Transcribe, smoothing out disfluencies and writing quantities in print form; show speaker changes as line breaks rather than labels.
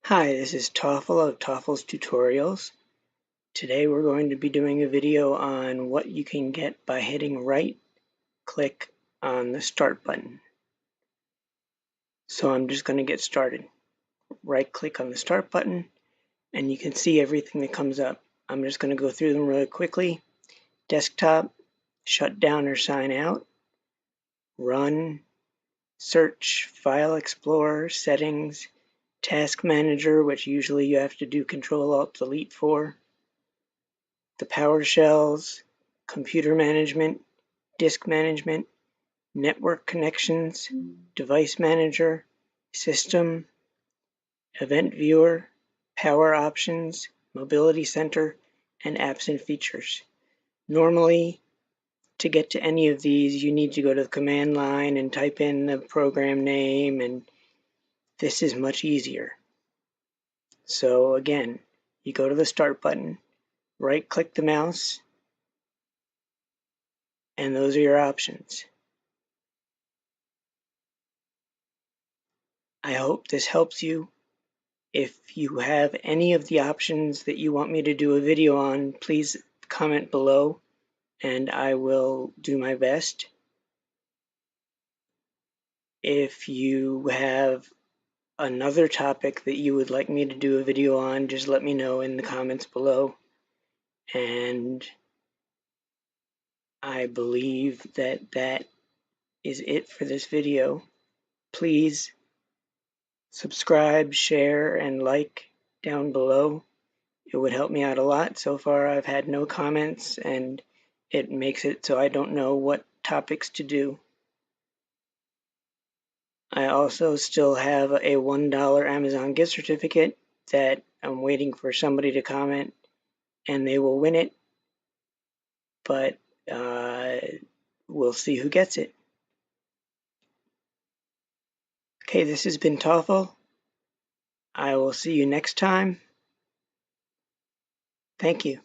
Hi, this is Toffel of Toffel's Tutorials. Today we're going to be doing a video on what you can get by hitting right click on the start button. So I'm just going to get started. Right click on the start button and you can see everything that comes up. I'm just going to go through them really quickly. Desktop, shut down or sign out, run, search, file explorer, settings, task manager, which usually you have to do Control-Alt-Delete for, the PowerShells, computer management, disk management, network connections, device manager, system, event viewer, power options, mobility center, and apps and features. Normally, to get to any of these, you need to go to the command line and type in the program name, and this is much easier. So again, you go to the start button, right click the mouse, and those are your options. I hope this helps you. If you have any of the options that you want me to do a video on, please comment below and I will do my best. If you have another topic that you would like me to do a video on, just let me know in the comments below. And I believe that is it for this video. Please subscribe, share, and like down below. It would help me out a lot. So far I've had no comments and it makes it so I don't know what topics to do. I also still have a $1 Amazon gift certificate that I'm waiting for somebody to comment and they will win it, but we'll see who gets it. Okay, this has been Toffel. I will see you next time. Thank you.